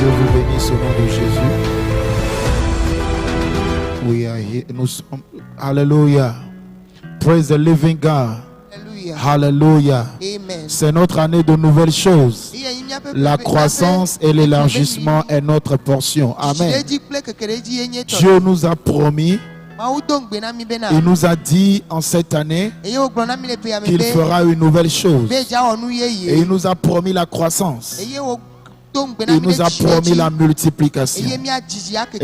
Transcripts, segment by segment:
Dieu vous bénisse au nom de Jésus. We are here. Nous sommes. Hallelujah. Praise the living God. Hallelujah. Amen. C'est notre année de nouvelles choses. La croissance et l'élargissement est notre portion. Amen. Dieu nous a promis, il nous a dit en cette année qu'il fera une nouvelle chose. Et il nous a promis la croissance. Il nous a promis la multiplication. Et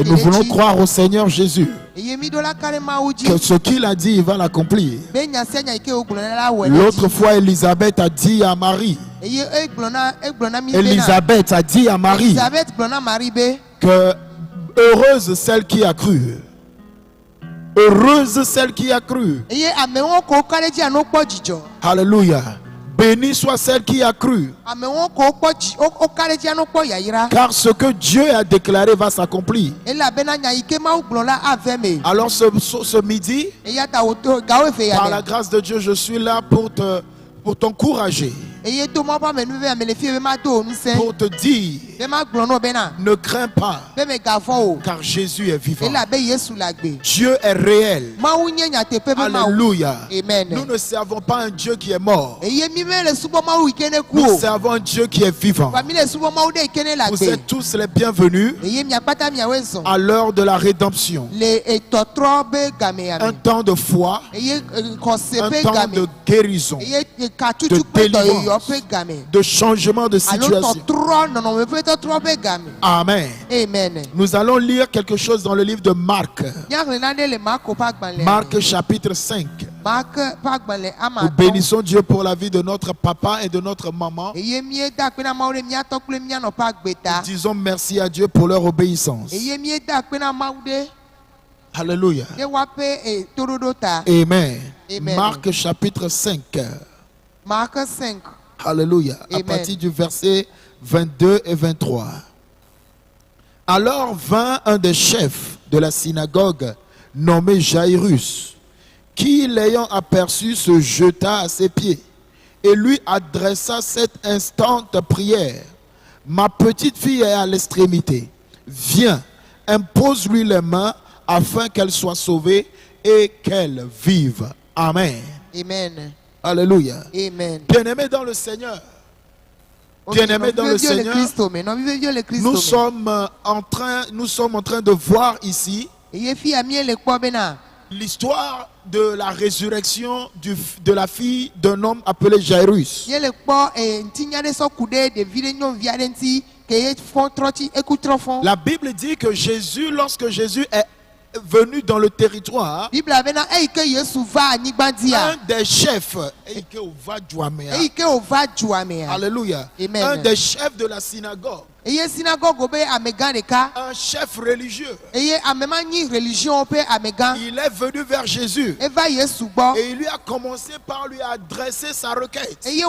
nous voulons croire au Seigneur Jésus que ce qu'il a dit, il va l'accomplir. L'autre fois, Élisabeth a dit à Marie, Élisabeth a dit à Marie que heureuse celle qui a cru. Heureuse celle qui a cru. Alléluia. Béni soit celle qui a cru. Car ce que Dieu a déclaré va s'accomplir. Alors ce midi, par la grâce de Dieu, je suis là pour t'encourager. Pour te dire, ne crains pas, car Jésus est vivant. Dieu est réel. Alléluia. Nous ne servons pas un Dieu qui est mort. Nous servons un Dieu qui est vivant. Vous êtes tous les bienvenus à l'heure de la rédemption. Un temps de foi, un temps de guérison, de délivrance, de changement de situation. Amen. Nous allons lire quelque chose dans le livre de Marc. Marc chapitre 5. Nous bénissons Dieu pour la vie de notre papa et de notre maman. Disons merci à Dieu pour leur obéissance. Alléluia. Amen. Marc chapitre 5. Marc 5. Alléluia. À partir du verset 22 et 23. Alors vint un des chefs de la synagogue nommé Jairus, qui l'ayant aperçu se jeta à ses pieds et lui adressa cette instante prière. Ma petite fille est à l'extrémité. Viens, impose-lui les mains afin qu'elle soit sauvée et qu'elle vive. Amen. Amen. Alléluia. Amen. Bien-aimés dans le Seigneur. Bien-aimés dans le Seigneur. Nous sommes en train de voir ici l'histoire de la résurrection de la fille d'un homme appelé Jairus. La Bible dit que Jésus, lorsque Jésus est venu dans le territoire, un des chefs, alléluia, un des chefs de la synagogue, un chef religieux, il est venu vers Jésus et il lui a commencé par lui adresser sa requête. Et il a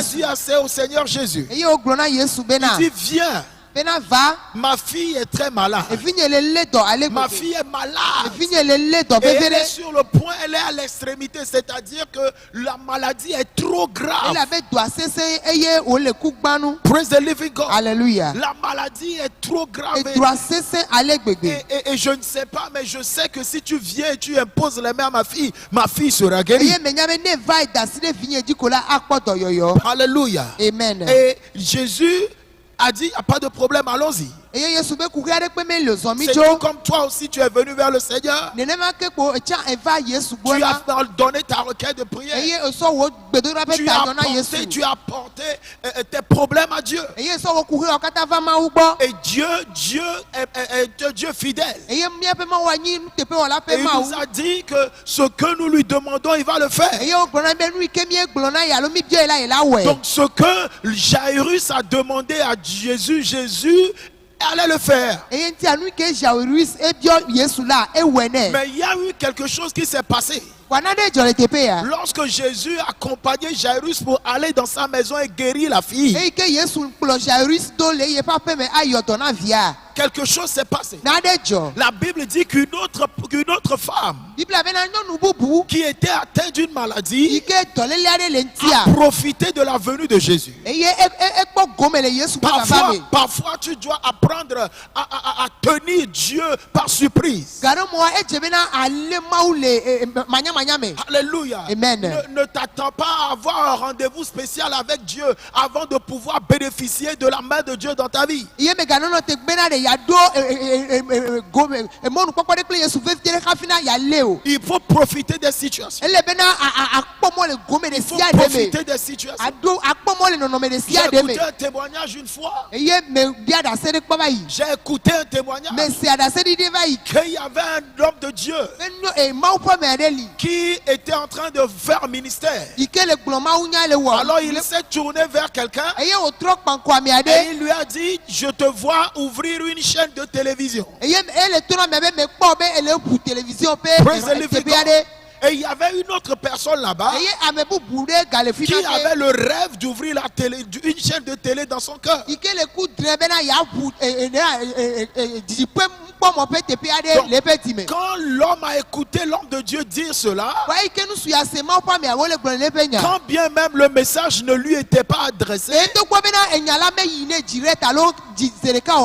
dit au Seigneur Jésus, il dit viens. Ma fille est très malade. Ma fille est malade. Et elle est sur le point, elle est à l'extrémité, c'est-à-dire que la maladie est trop grave. Praise the living God. Alléluia. La maladie est trop grave. Et je ne sais pas, mais je sais que si tu viens et tu imposes les mains à ma fille sera guérie. Alléluia. Amen. Et Jésus a dit, il n'y a pas de problème, allons-y. C'est comme toi aussi, tu es venu vers le Seigneur. Tu as donné ta requête de prière. Tu as apporté tes problèmes à Dieu. Et Dieu est Dieu fidèle. Et il nous a dit que ce que nous lui demandons, il va le faire. Donc ce que Jairus a demandé à Jésus, Jésus allait le faire. Mais il y a eu quelque chose qui s'est passé. Lorsque Jésus accompagnait Jairus pour aller dans sa maison et guérir la fille, quelque chose s'est passé. La Bible dit qu'une autre femme qui était atteinte d'une maladie a profité de la venue de Jésus. Parfois tu dois apprendre à tenir Dieu par surprise. Alléluia. Amen. Ne t'attends pas à avoir un rendez-vous spécial avec Dieu avant de pouvoir bénéficier de la main de Dieu dans ta vie. Il faut profiter des situations. Il faut profiter des situations. J'ai écouté un témoignage une fois. J'ai écouté un témoignage qu'il y avait un homme de Dieu qui était en train de faire ministère. Alors il s'est tourné vers quelqu'un et il lui a dit: je te vois ouvrir une chaîne de télévision. Praise the living God. Et il y avait une autre personne là-bas qui avait le rêve d'ouvrir une chaîne de télé dans son cœur. Donc, quand l'homme a écouté l'homme de Dieu dire cela, quand bien même le message ne lui était pas adressé,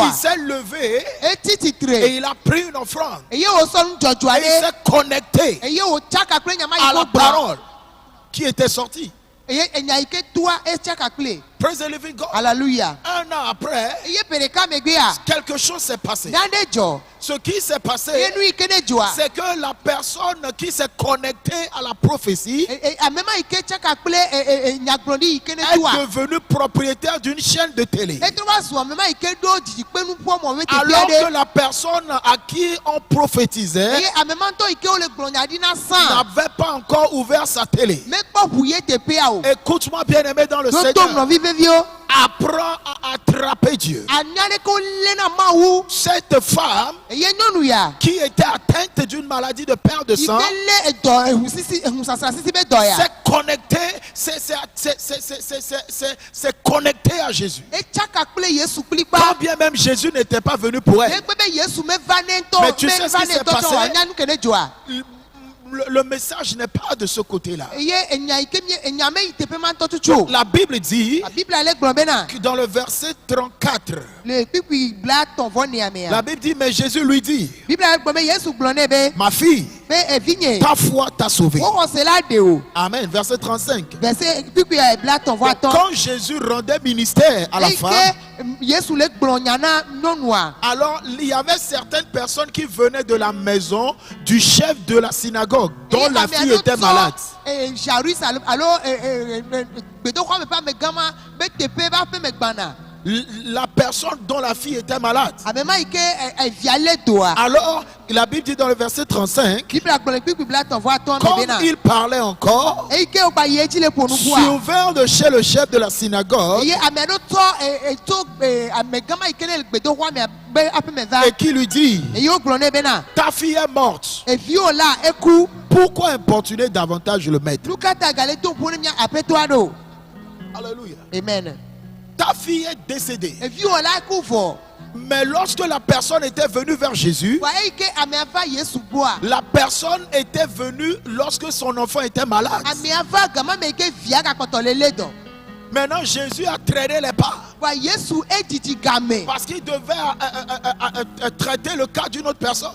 il s'est levé et il a pris une offrande et il s'est connecté à la parole qui était sortie. Praise the living God. Hallelujah. Un an après, quelque chose s'est passé. Ce qui s'est passé, c'est que la personne qui s'est connectée à la prophétie est devenue propriétaire d'une chaîne de télé. Alors que la personne à qui on prophétisait n'avait pas encore ouvert sa télé. Écoute-moi, bien-aimé dans le Seigneur. Apprends à attraper Dieu. Cette femme qui était atteinte d'une maladie de perte de sang s'est connectée à Jésus. Quand bien même Jésus n'était pas venu pour elle. Mais tu sais ce qui s'est passé? Le message n'est pas de ce côté-là. La Bible dit que dans le verset 34, la Bible dit: mais Jésus lui dit: ma fille, ta foi t'a sauvée. Amen. Verset 35. Quand Jésus rendait ministère à la femme, alors il y avait certaines personnes qui venaient de la maison du chef de la synagogue dont la fille était malade. La personne dont la fille était malade. Alors la Bible dit dans le verset 35, comme il parlait encore, survint de chez le chef de la synagogue et qui lui dit: ta fille est morte. Pourquoi importuner davantage le maître? Alléluia. Amen. Ta fille est décédée. Mais lorsque la personne était venue vers Jésus, la personne était venue lorsque son enfant était malade. Maintenant, Jésus a traîné les pas parce qu'il devait traiter le cas d'une autre personne.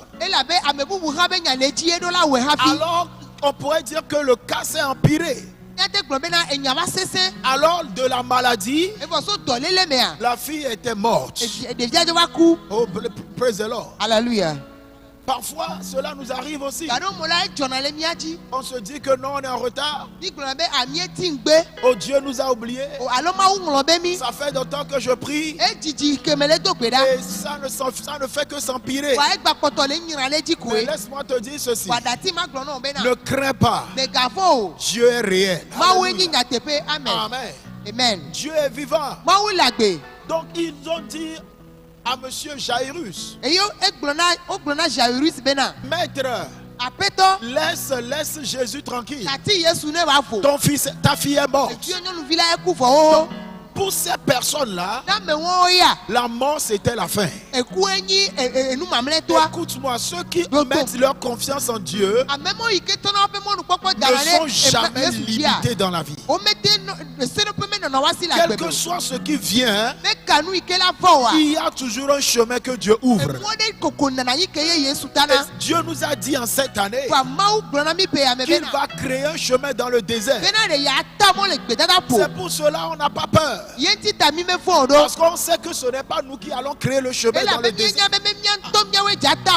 Alors, on pourrait dire que le cas s'est empiré. Alors de la maladie, la fille était morte. Oh, praise the Lord. Hallelujah. Parfois, cela nous arrive aussi. On se dit que non, on est en retard. Oh, Dieu nous a oubliés. Ça fait longtemps que je prie. Et ça ne fait que s'empirer. Mais laisse-moi te dire ceci. Ne crains pas. Dieu est réel. Amen. Amen. Dieu est vivant. Donc ils ont dit à monsieur Jairus: maître, laisse Jésus tranquille. Ta fille est morte. Donc, pour ces personnes-là, la mort c'était la fin. Écoute-moi, ceux qui mettent leur confiance en Dieu ne sont jamais limités dans la vie. Quel que soit ce qui vient, il y a toujours un chemin que Dieu ouvre. Et Dieu nous a dit en cette année qu'il va créer un chemin dans le désert. C'est pour cela qu'on n'a pas peur. Parce qu'on sait que ce n'est pas nous qui allons créer le chemin dans le désert.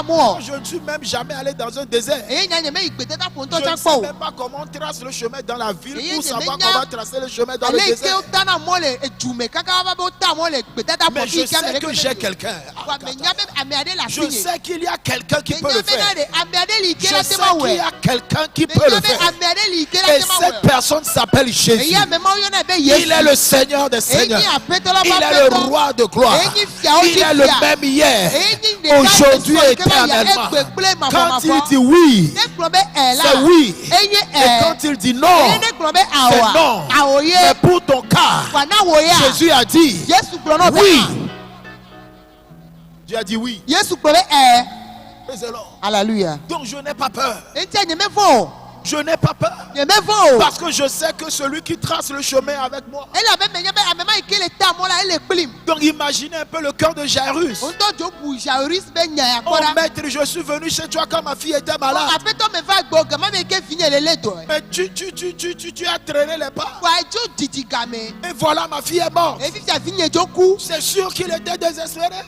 Moi, je ne suis même jamais allé dans un désert. Je ne sais même pas comment on trace le chemin dans la ville pour savoir comment tracer le chemin dans le désert. Mais je sais que j'ai quelqu'un. Je sais qu'il y a quelqu'un qui peut le faire. Je sais qu'il y a quelqu'un qui peut le faire. Et cette personne s'appelle Jésus. Il est le Seigneur des Seigneurs. Il est le roi de gloire. Il est le même hier, aujourd'hui et éternellement. Quand il dit oui, c'est oui. Et quand il dit non, c'est non. Mais pour ton cas, Jésus a dit oui. Dieu a dit oui. Alléluia. Donc je n'ai pas peur. Je n'ai pas peur. Parce que je sais que celui qui trace le chemin avec moi. Donc imaginez un peu le cœur de Jairus. Oh maître, je suis venu chez toi quand ma fille était malade. Mais tu as traîné les pas. Et voilà, ma fille est morte. C'est sûr qu'il était désespéré.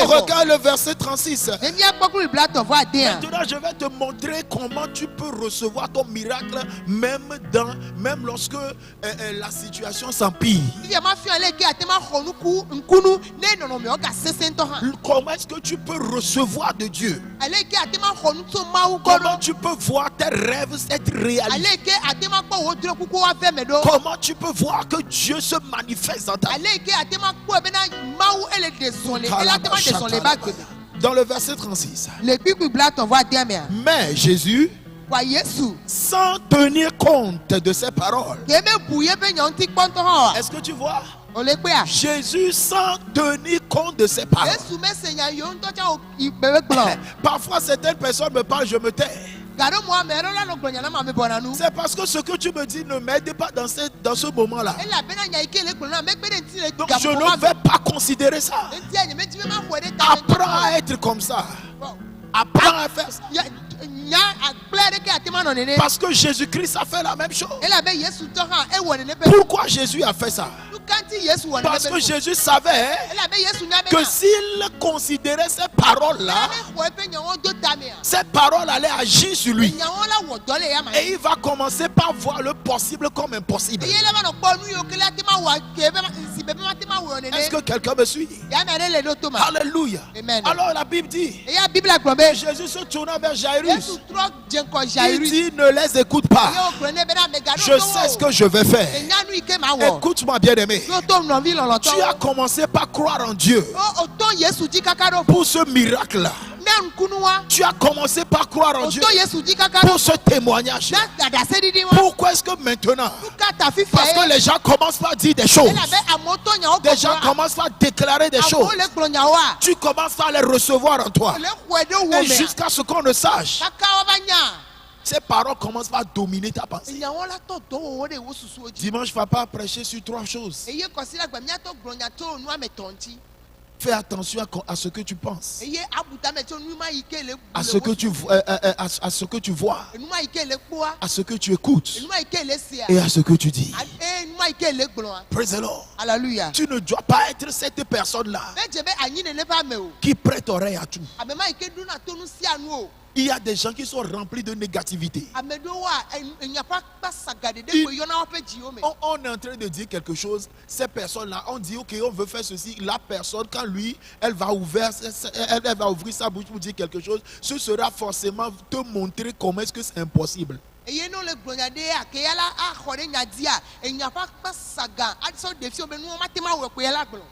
Regarde le verset 36. Maintenant, je vais te montrer comment tu peux recevoir ton miracle même lorsque la situation s'empire. Comment est-ce que tu peux recevoir de Dieu? Comment tu peux voir tes rêves être réalisés? Comment tu peux voir que Dieu se manifeste dans ta vie? Dans le verset 36. Mais Jésus, sans tenir compte de ses paroles. Est-ce que tu vois? Jésus sans tenir compte de ses paroles. Parfois certaines personnes me parlent, je me tais. C'est parce que ce que tu me dis ne m'aide pas dans ce moment-là. Donc je ne vais pas considérer ça. Apprends à être comme ça. Apprends à faire ça. Parce que Jésus-Christ a fait la même chose. Pourquoi Jésus a fait ça? Parce que Jésus savait que s'il considérait ces paroles-là, ces paroles allaient agir sur lui. Et il va commencer par voir le possible comme impossible. Est-ce que quelqu'un me suit? Alléluia. Alors la Bible dit, Jésus se tourna vers Jairus. Il dit, ne les écoute pas. Je sais ce que je vais faire. Écoute-moi bien aimé. Tu as commencé par croire en Dieu pour ce miracle-là. Tu as commencé par croire en Dieu pour ce témoignage. Pourquoi est-ce que maintenant? Parce que les gens commencent par dire des choses. Les gens commencent par déclarer des choses. Tu commences à les recevoir en toi. Et jusqu'à ce qu'on ne sache, ces paroles commencent par dominer ta pensée. Dimanche, papa a prêché sur 3 choses. Fais attention à ce que tu penses, à ce que tu vois, à ce que tu écoutes et à ce que tu dis. Praise the Lord. Alléluia. Tu ne dois pas être cette personne-là qui prête oreille à tout. Il y a des gens qui sont remplis de négativité. On est en train de dire quelque chose. Ces personnes-là, on dit ok, on veut faire ceci. La personne, quand lui, elle va ouvrir sa bouche pour dire quelque chose, ce sera forcément te montrer comment est-ce que c'est impossible.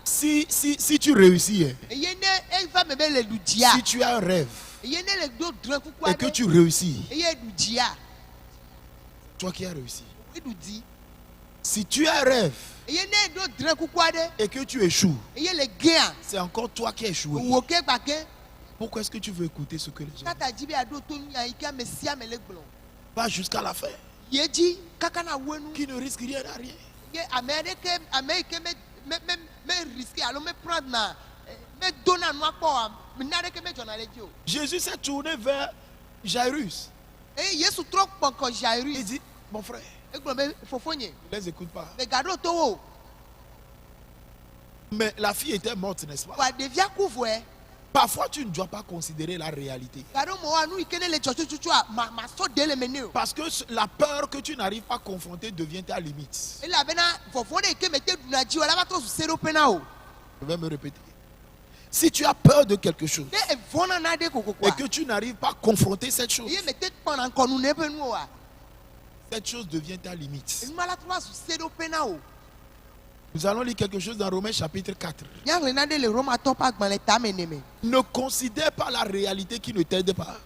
Si tu réussis, si tu as un rêve et que tu réussis, toi qui as réussi, Si tu as un rêve et que tu échoues, c'est encore toi qui as échoué. Pourquoi est-ce que tu veux écouter ce que les gens disent? Pas jusqu'à la fin. Qui ne risque rien à rien. Jésus s'est tourné vers Jairus. Il dit, mon frère, ne les écoute pas. Mais la fille était morte, n'est-ce pas? Parfois, tu ne dois pas considérer la réalité. Parce que la peur que tu n'arrives pas à confronter devient ta limite. Je vais me répéter. Si tu as peur de quelque chose et que tu n'arrives pas à confronter cette chose, cette chose devient ta limite. Nous allons lire quelque chose dans Romains chapitre 4. Ne considère pas la réalité qui ne t'aide pas.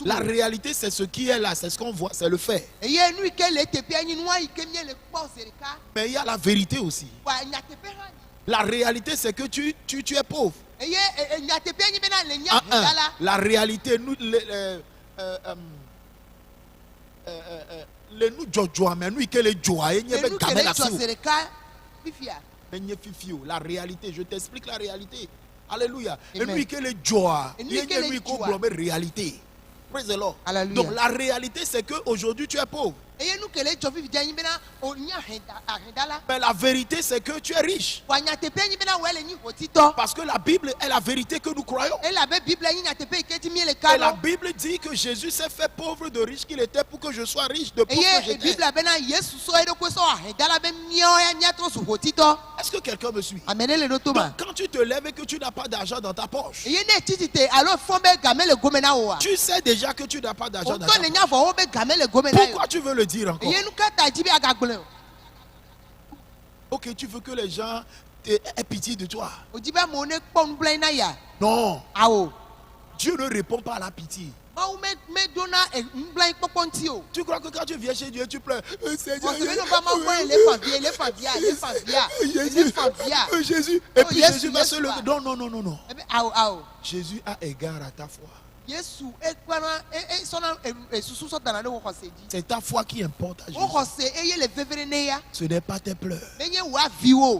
La réalité, c'est ce qui est là, c'est ce qu'on voit, c'est le fait. Mais il y a la vérité aussi. La réalité, c'est que tu es pauvre. La réalité, nous, la réalité, je t'explique la réalité. Alléluia. Réalité. Praise the Lord. Donc la réalité, c'est qu'aujourd'hui tu es pauvre. Mais la vérité, c'est que tu es riche. Parce que la Bible est la vérité que nous croyons. Et la Bible dit que Jésus s'est fait pauvre de riche qu'il était pour que je sois riche de pauvre que j'étais. Est-ce que quelqu'un me suit? Donc quand tu te lèves et que tu n'as pas d'argent dans ta poche, tu sais déjà que tu n'as pas d'argent dans ta poche. Pourquoi tu veux le dire encore? Ok, tu veux que les gens aient pitié de toi. Non. Dieu ne répond pas à la pitié. Tu crois que quand tu viens chez Dieu, tu pleures. Jésus. Et puis Jésus va se lever. Non. Jésus a égard à ta foi. C'est ta foi qui importe à Jésus. Ce n'est pas tes pleurs.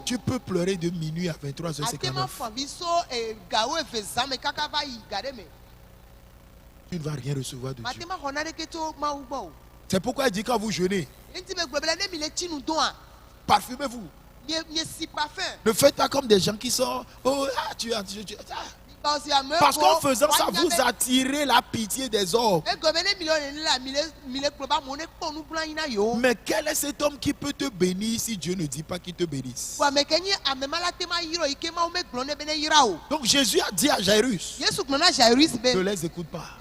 Tu peux pleurer de minuit à 23h59. Tu ne vas rien recevoir de Dieu. C'est pourquoi il dit quand vous jeûnez, parfumez-vous. Ne faites pas comme des gens qui sont. Parce qu'en faisant ça, vous attirez la pitié des hommes. Mais quel est cet homme qui peut te bénir si Dieu ne dit pas qu'il te bénisse? Donc Jésus a dit à Jairus, ne les écoute pas.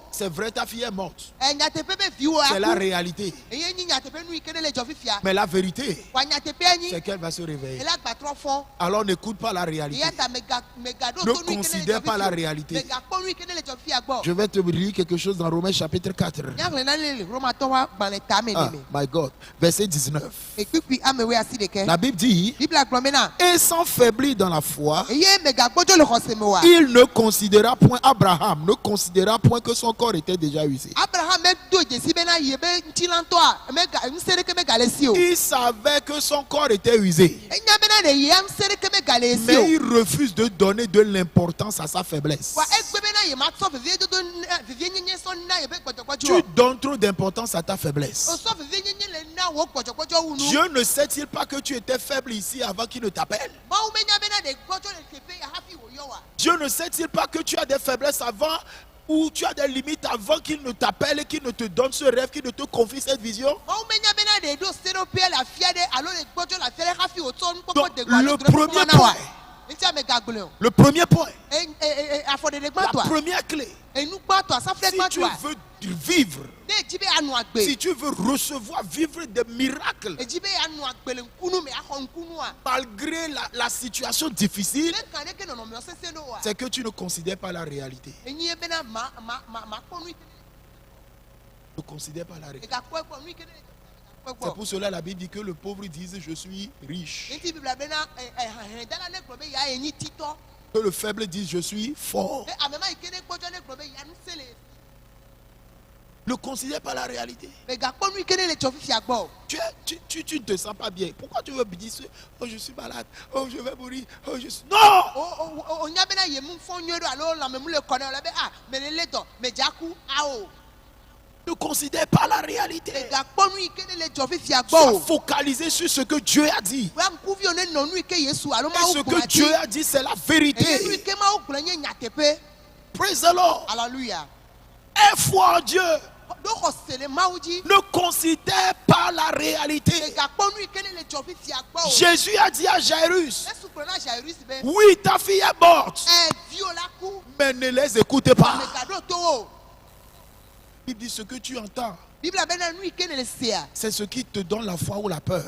C'est vrai, ta fille est morte. C'est la réalité. Mais la vérité, c'est qu'elle va se réveiller. Alors n'écoute pas la réalité. Ne considère pas la réalité. Je vais te lire quelque chose dans Romains chapitre 4. My God. Verset 19. La Bible dit, et sans faiblir dans la foi, il ne considéra point, Abraham ne considéra point que son corps était déjà usé. Il savait que son corps était usé. Mais il refuse de donner de l'importance à sa faiblesse. Tu donnes trop d'importance à ta faiblesse. Dieu ne sait-il pas que tu étais faible ici avant qu'il ne t'appelle? Dieu ne sait-il pas que tu as des faiblesses avant, ou tu as des limites avant qu'il ne t'appelle et qu'il ne te donne ce rêve, qu'il ne te confie cette vision? Donc, le premier point, Le premier point, la première clé, si tu veux vivre, si tu veux recevoir, vivre des miracles, malgré la situation difficile, c'est que tu ne considères pas la réalité. Ne considère pas la réalité. C'est pour cela la Bible dit que le pauvre dise je suis riche. Que le faible dise je suis fort. Ne considère pas la réalité. Tu ne te sens pas bien. Pourquoi tu veux dire oh je suis malade, oh je vais mourir, oh je suis... Non! Ne considère pas la réalité. Sois focalisé sur ce que Dieu a dit. Et ce que Dieu a dit, c'est la vérité. Praise the Lord. Hallelujah. Aie foi en Dieu. Ne considère pas la réalité. Jésus a dit à Jairus, oui, ta fille est morte, mais ne les écoute pas. Il dit ce que tu entends, c'est ce qui te donne la foi ou la peur.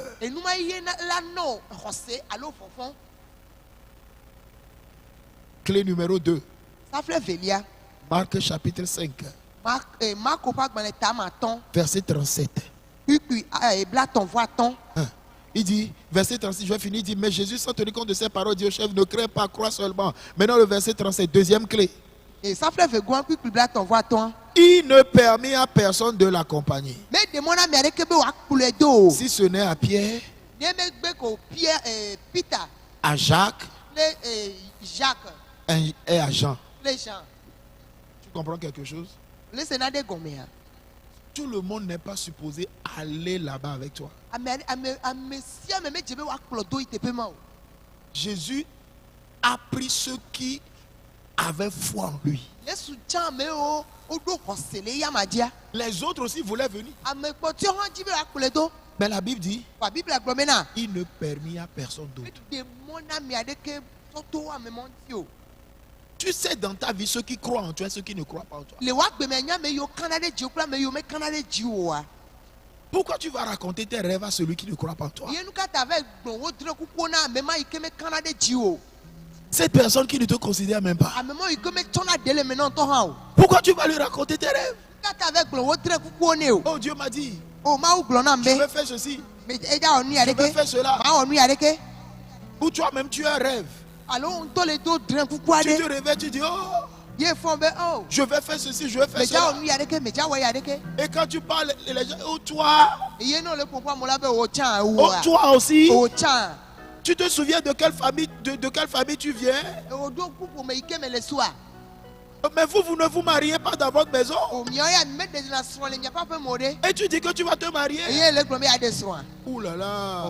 Clé numéro 2. Marc chapitre 5. Verset 37. Il dit, verset 36, je vais finir, il dit, mais Jésus, sans tenir compte de ses paroles, dit au chef, ne crains pas, crois seulement. Maintenant le verset 37, deuxième clé. Il ne permet à personne de l'accompagner. Si ce n'est à Pierre, à Jacques et à Jean. Tu comprends quelque chose? Tout le monde n'est pas supposé aller là-bas avec toi. Jésus a pris ceux qui avaient foi en lui. Les autres aussi voulaient venir. Mais la Bible dit, il ne permet à personne d'autre. Tu sais dans ta vie ceux qui croient en toi et ceux qui ne croient pas en toi. Pourquoi tu vas raconter tes rêves à celui qui ne croit pas en toi? Cette personne qui ne te considère même pas. Pourquoi tu vas lui raconter tes rêves? Oh, Dieu m'a dit, je vais faire ceci, je vais faire cela. Ou toi-même tu as un rêve. Tu te réveilles, tu dis oh, je vais faire ceci, je vais faire cela. Et quand tu parles, les gens, oh toi, oh toi aussi. Tu te souviens de quelle famille, de quelle famille tu viens? Mais vous ne vous mariez pas dans votre maison. Et tu dis que tu vas te marier. Ouh là là.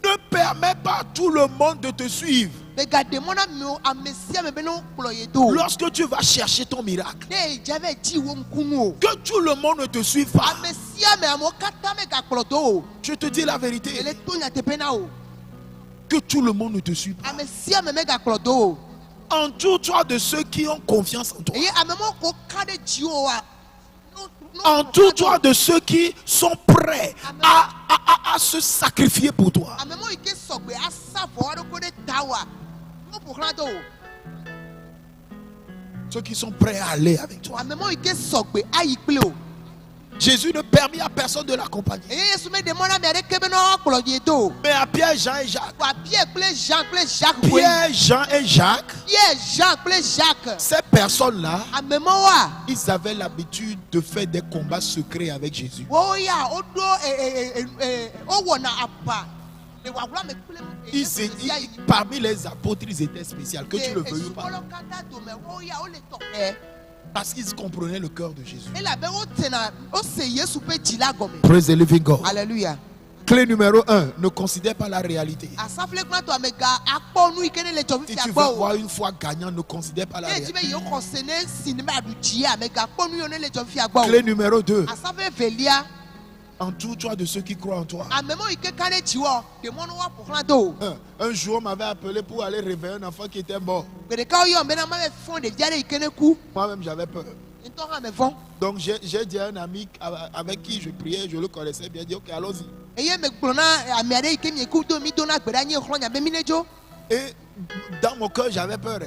Ne permets pas à tout le monde de te suivre. Lorsque tu vas chercher ton miracle, que tout le monde ne te suive pas. Je te dis la vérité. Que tout le monde ne te suive pas. Entoure-toi de ceux qui ont confiance en toi. Entoure-toi de ceux qui sont prêts à se sacrifier pour toi. Ceux qui sont prêts à aller avec toi. Jésus ne permet à personne de l'accompagner. Mais à Pierre, Jean et Jacques. Pierre, Jean et Jacques. Ces personnes-là, ils avaient l'habitude de faire des combats secrets avec Jésus. Parmi les apôtres, ils étaient spéciaux, que tu le veuilles pas. Parce qu'ils comprenaient le cœur de Jésus. Praise the living God. Alléluia. Clé numéro 1, ne considère pas la réalité. Si tu veux avoir une foi gagnante, ne considère pas la réalité. Clé numéro 2, Entoure-toi de ceux qui croient en toi. Un jour, on m'avait appelé pour aller réveiller un enfant qui était mort. Moi-même, j'avais peur. Donc, j'ai dit à un ami avec qui je priais, je le connaissais bien, dit ok, allons-y. Et dans mon cœur, j'avais peur.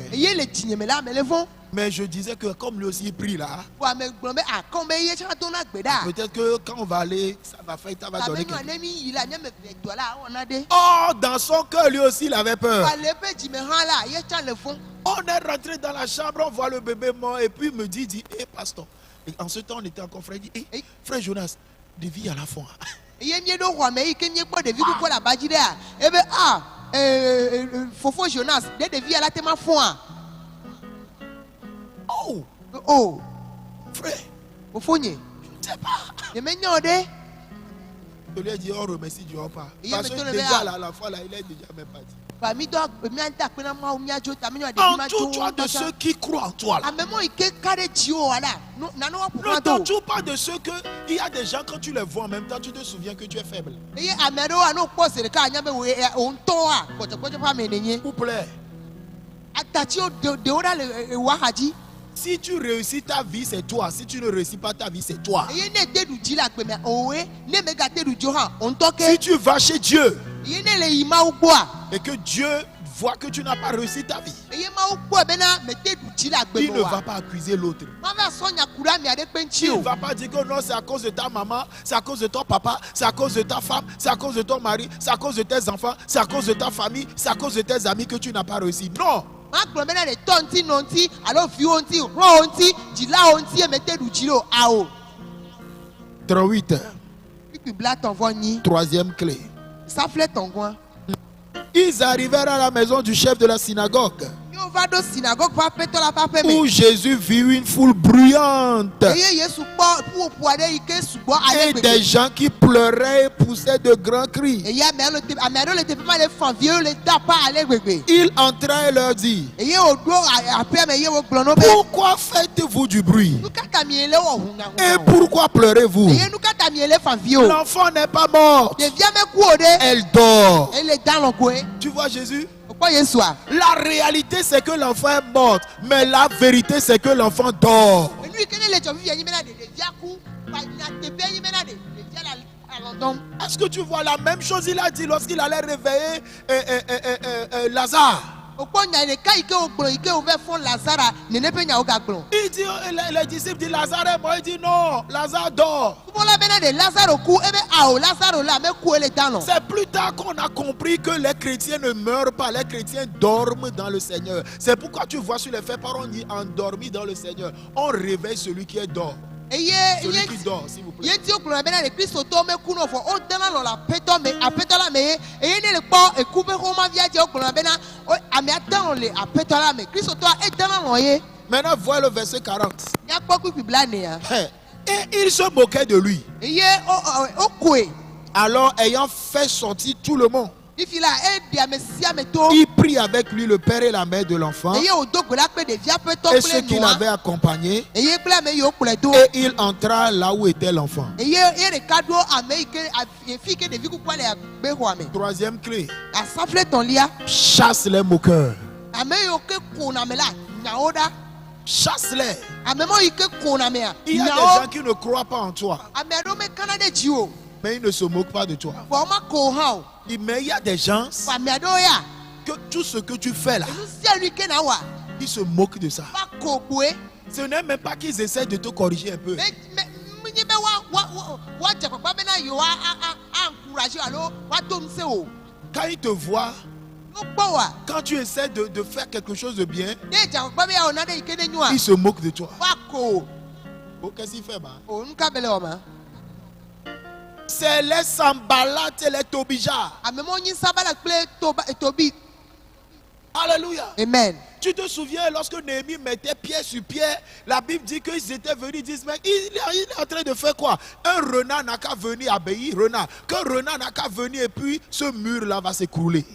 Mais je disais que comme lui aussi il prie là, peut-être que quand on va aller, ça va donner quelque chose. Oh, dans son cœur, lui aussi, il avait peur. On est rentré dans la chambre, on voit le bébé mort, et puis il me dit, hé, pasteur. Et en ce temps, on était encore frère, il dit, hé, frère Jonas, des vies à la fois. Fofo Jonas, des vies à la thème fois. Oh, frère, au fournier. Je ne sais pas. Je lui ai dit, on remercie Dieu pas. Parce que déjà là, la fois là, il est déjà même parti. Entoure-toi de ceux qui croient en toi. Là. Ne t'entoure pas de ceux que il y a des gens quand tu les vois en même temps, tu te souviens que tu es faible. Vous plaît. Si tu réussis ta vie, c'est toi. Si tu ne réussis pas ta vie, c'est toi. Si tu vas chez Dieu et que Dieu voit que tu n'as pas réussi ta vie, il ne va pas accuser l'autre. Il ne va pas dire que non, c'est à cause de ta maman, c'est à cause de ton papa, c'est à cause de ta femme, c'est à cause de ton mari, c'est à cause de tes enfants, c'est à cause de ta famille, c'est à cause de tes amis que tu n'as pas réussi. Non. Troisième clé. Ils arrivèrent à la maison du chef de la synagogue, où Jésus vit une foule bruyante et des gens qui pleuraient et poussaient de grands cris. Il entra et leur dit, pourquoi faites-vous du bruit et pourquoi pleurez-vous? L'enfant n'est pas mort, elle dort. Tu vois Jésus? La réalité c'est que l'enfant est mort, mais la vérité c'est que l'enfant dort. Est-ce que tu vois la même chose il a dit lorsqu'il allait réveiller Lazare? Il dit, les disciples disent Lazare est mort, il dit non, Lazare dort. C'est plus tard qu'on a compris que les chrétiens ne meurent pas, les chrétiens dorment dans le Seigneur. C'est pourquoi tu vois sur les faits par on dit endormi dans le Seigneur. On réveille celui qui est dort. Celui qui dort, s'il vous plaît. Maintenant, vois le verset 40. Et il se moquait de lui. Alors, ayant fait sortir tout le monde, il prit avec lui le père et la mère de l'enfant et ceux qui l'avaient accompagné, et il entra là où était l'enfant. Troisième clé, chasse les moqueurs. Chasse-les. Il y a des gens qui ne croient pas en toi, mais ils ne se moquent pas de toi. Mais il y a des gens que tout ce que tu fais là, ils se moquent de ça. Ce n'est même pas qu'ils essaient de te corriger un peu. Quand ils te voient, quand tu essaies de faire quelque chose de bien, ils se moquent de toi. Oh, qu'est-ce qu'il fait, c'est les Sambalat et les Tobija. Alléluia. Amen. Tu te souviens lorsque Néhémie mettait pied sur pied, la Bible dit qu'ils étaient venus, ils disent, mais il est en train de faire quoi? Un renard n'a qu'à venir obéir, renard. Qu'un renard n'a qu'à venir et puis ce mur-là va s'écrouler.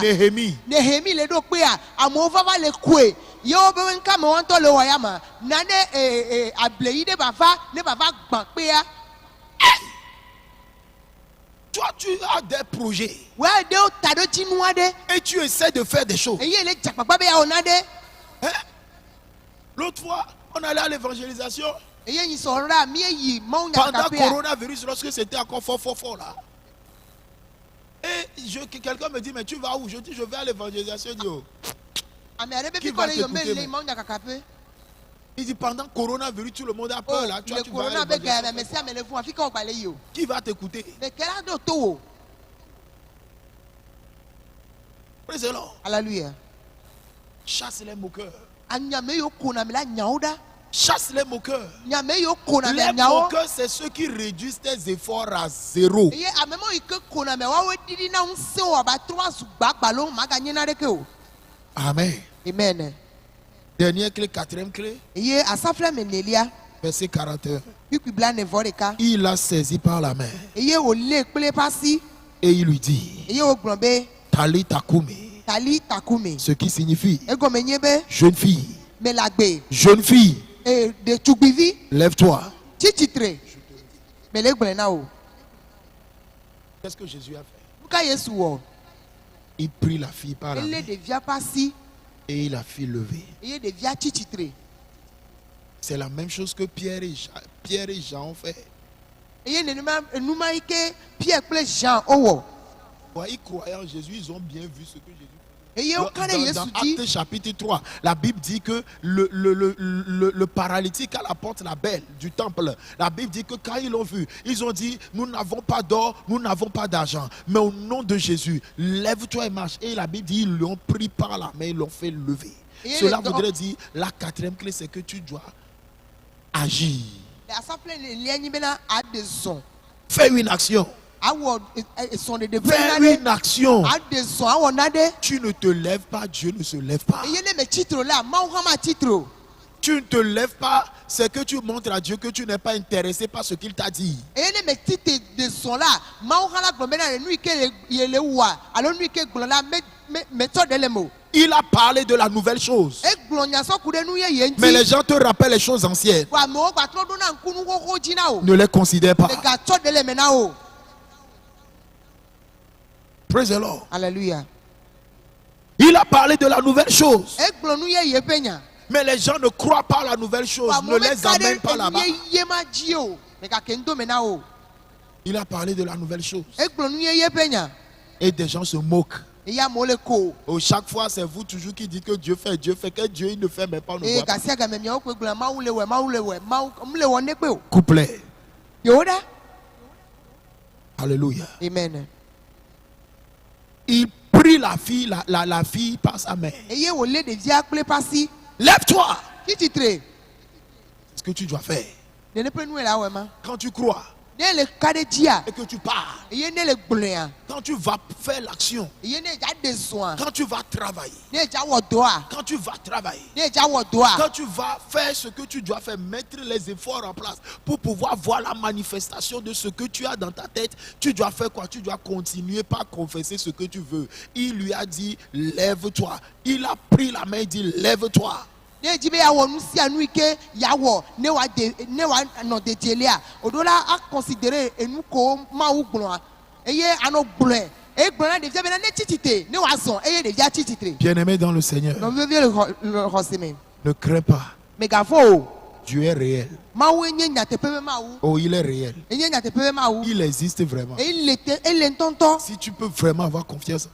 Néhémie. Toi, tu as des projets. Et tu essaies de faire des choses. Hein? L'autre fois, on allait à l'évangélisation. Pendant le coronavirus, lorsque c'était encore fort là. Et quelqu'un me dit, mais tu vas où? Je dis, je vais à l'évangélisation. Qui va t'écouter? Il dit, pendant le coronavirus, tout le monde a peur là. Tu vas à l'évangélisation. Qui va t'écouter? Praise the Lord. Alléluia. Chasse les moqueurs. Chasse les moqueurs. Les moqueurs, c'est ceux qui réduisent tes efforts à zéro. Amen. Amen. Dernière clé, quatrième clé. Verset 41. Il l'a saisi par la main. Et il lui dit, Tali takumi. Ce qui signifie, jeune fille. Jeune fille. Lève-toi. Qu'est-ce que Jésus a fait? Il prit la fille par la main et il a fait lever. C'est la même chose que Pierre et Jean ont fait. Ils croyaient en Jésus, ils ont bien vu ce que Jésus fait. Dans Actes chapitre 3, la Bible dit que le paralytique à la porte la belle du temple, la Bible dit que quand ils l'ont vu, ils ont dit, nous n'avons pas d'or, nous n'avons pas d'argent, mais au nom de Jésus, lève-toi et marche. Et la Bible dit, ils l'ont pris par la main, ils l'ont fait lever. Cela voudrait dire, la quatrième clé, c'est que tu dois agir. Fais une action. Fais une action. Tu ne te lèves pas, Dieu ne se lève pas. Tu ne te lèves pas, c'est que tu montres à Dieu que tu n'es pas intéressé par ce qu'il t'a dit. Il a parlé de la nouvelle chose. Mais les gens te rappellent les choses anciennes. Ne les considère pas. Praise the Lord. Alléluia. Il a parlé de la nouvelle chose. Mais les gens ne croient pas à la nouvelle chose. Ne les amène pas là-bas. Il a parlé de la nouvelle chose. Et des gens se moquent. Chaque fois, c'est vous toujours qui dites que Dieu fait, que Dieu il ne fait même pas. Couplet. Alléluia. Amen. Il prit la fille par sa main. Lève-toi. Ce que tu dois faire. Quand tu crois et que tu pars, quand tu vas faire l'action, quand tu vas travailler, quand tu vas faire ce que tu dois faire, mettre les efforts en place pour pouvoir voir la manifestation de ce que tu as dans ta tête, tu dois faire quoi? Tu dois continuer par confesser ce que tu veux. Il lui a dit, lève-toi. Il a pris la main et dit, lève-toi. Et des bien-aimé dans le Seigneur, ne crains pas. Dieu est réel. Oh, il est réel. Il existe vraiment. Si tu peux vraiment avoir confiance,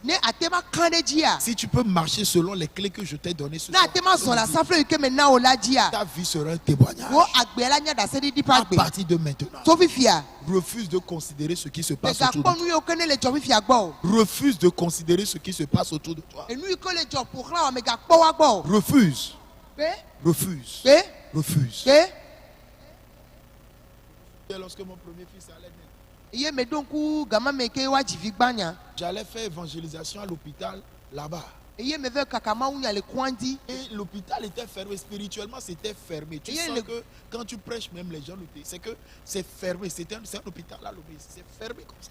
si tu peux marcher selon les clés que je t'ai données ce soir, ta vie sera un témoignage. À partir de maintenant, refuse de considérer ce qui se passe autour de toi. Refuse de considérer ce qui se passe autour de toi. Refuse. Refuse. Refuse. Lorsque mon premier fils allait naître, j'allais faire évangélisation à l'hôpital là-bas. Et l'hôpital était fermé, spirituellement c'était fermé. Tu sens que quand tu prêches, même les gens le disent, c'est que c'est fermé. C'est un hôpital là, c'est fermé comme ça.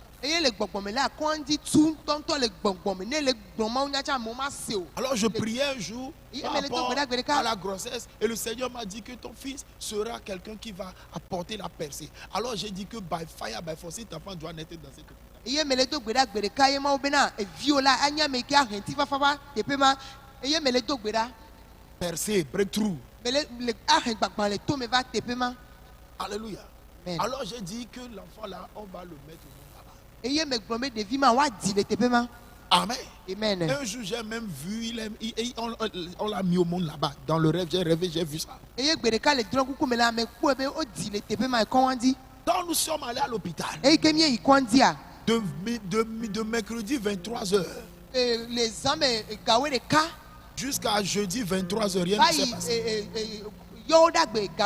Alors je priais un jour par rapport à la grossesse et le Seigneur m'a dit que ton fils sera quelqu'un qui va apporter la percée. Alors j'ai dit que by fire, by force, cet enfant doit naître dans cet hôpital. Percée, breakthrough. Alléluia. Alors j'ai dit que l'enfant là, on va le mettre au monde là-bas. Amen. Amen. Un jour j'ai même vu, on l'a mis au monde là-bas. Dans le rêve, j'ai rêvé, j'ai vu ça. Donc nous sommes allés à l'hôpital. De mercredi 23h jusqu'à jeudi 23h, rien ne s'est passé.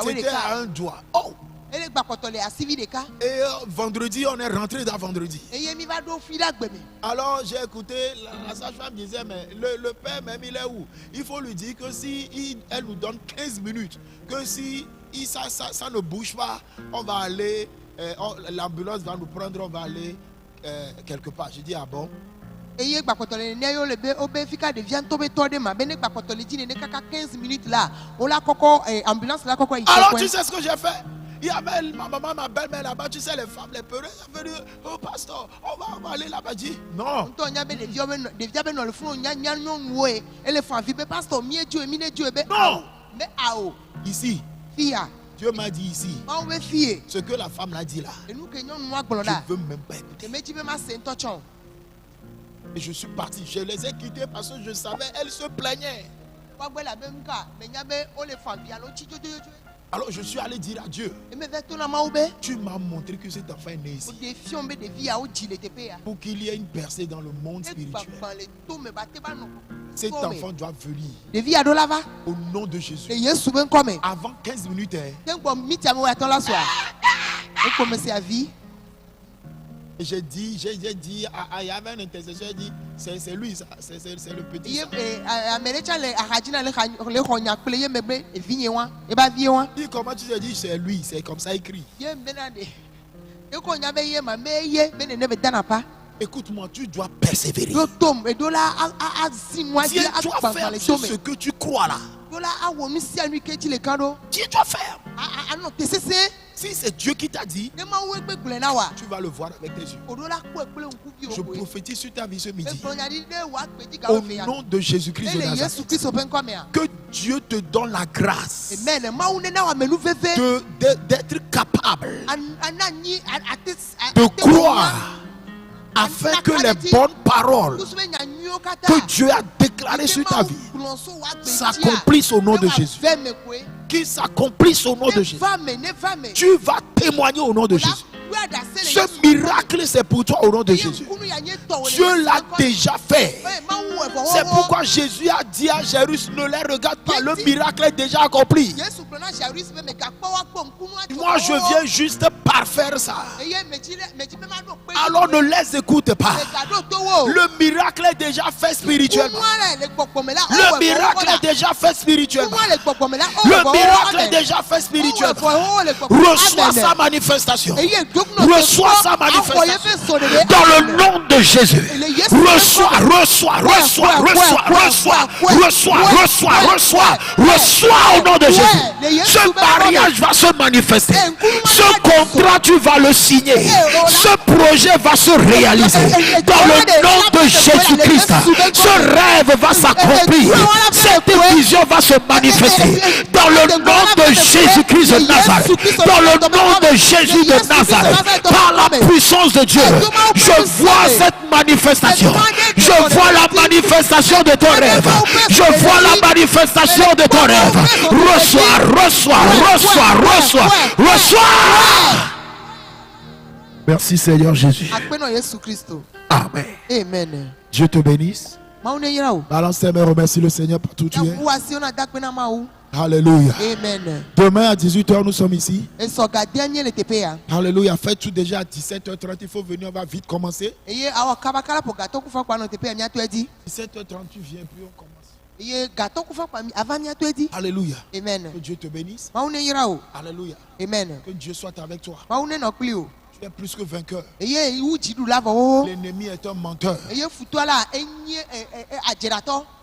C'était à un doigt. Oh! Et vendredi, on est rentré dans vendredi. Alors j'ai écouté, la sage-femme disait, mais le père même il est où? Il faut lui dire que si elle nous donne 15 minutes, que si ça ne bouge pas, on va aller, l'ambulance va nous prendre, on va aller quelque part. Je dis, ah bon? Alors tu sais ce que j'ai fait? Il y avait ma maman, ma belle-mère là-bas, tu sais, les femmes, les peureuses, elles sont venues, oh pasteur, on va aller là-bas. Dit non. Non. Ici. Dieu m'a dit ici. Ce que la femme l'a dit là. Je ne veux même pas écouter. Et je suis parti. Je les ai quittés parce que je savais, elles se plaignaient. Alors je suis allé dire à Dieu, tu m'as montré que cet enfant est né ici pour qu'il y ait une percée dans le monde spirituel. Cet enfant doit venir au nom de Jésus. Avant 15 minutes. Et j'ai dit, il y avait un intercesseur, j'ai dit, c'est lui, ça, c'est le petit. Il comment tu te dis, c'est lui, c'est comme ça écrit. Écoute-moi, tu dois persévérer. Tu dois faire ce que tu crois là. Tu dois faire. Si c'est Dieu qui t'a dit, tu vas le voir avec tes yeux. Je prophétise sur ta vie ce midi. Au nom de Jésus-Christ de Nazareth. Que Dieu te donne la grâce d'être capable de croire, afin que les bonnes paroles que Dieu a déclarées sur ta vie s'accomplissent au nom de Jésus. Qui s'accomplissent au nom de Jésus. Tu vas témoigner au nom de Jésus. Ce miracle, c'est pour toi au nom de Jésus. Dieu l'a déjà fait. C'est pourquoi Jésus a dit à Jérusalem, ne les regarde pas, le miracle est déjà accompli. Moi, je viens juste parfaire ça. Alors ne les écoute pas. Le miracle est déjà fait spirituellement. Le miracle est déjà fait spirituellement. Le miracle est déjà fait spirituellement. Reçois sa manifestation. Reçois sa manifestation. Dans le nom de Jésus. Reçois au nom de Jésus. Ce mariage va se manifester. Ce contrat, tu vas le signer. Ce projet va se réaliser. Dans le nom de Jésus-Christ. Ce rêve va s'accomplir. Cette vision va se manifester. Dans le nom de Jésus-Christ de Nazareth. Dans le nom de Jésus de Nazareth. Par la puissance de Dieu. Je vois cette manifestation. Je vois la manifestation de ton rêve. Je vois la manifestation de ton rêve. Reçois. Merci Seigneur Jésus. Amen. Amen. Dieu te bénisse. Balance tes mains, remercie le Seigneur pour tout tu es. Alléluia. Amen. Demain à 18h, nous sommes ici. Alléluia. Faites tout déjà à 17h30. Il faut venir, on va vite commencer. 17h30, tu viens, puis on commence. Alléluia. Amen. Que Dieu te bénisse. Alléluia. Amen. Que Dieu soit avec toi. Tu es plus que vainqueur. L'ennemi est un menteur.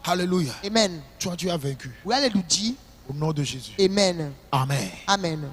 Alléluia. Amen. Toi, tu as vaincu. Au nom de Jésus. Amen. Amen. Amen.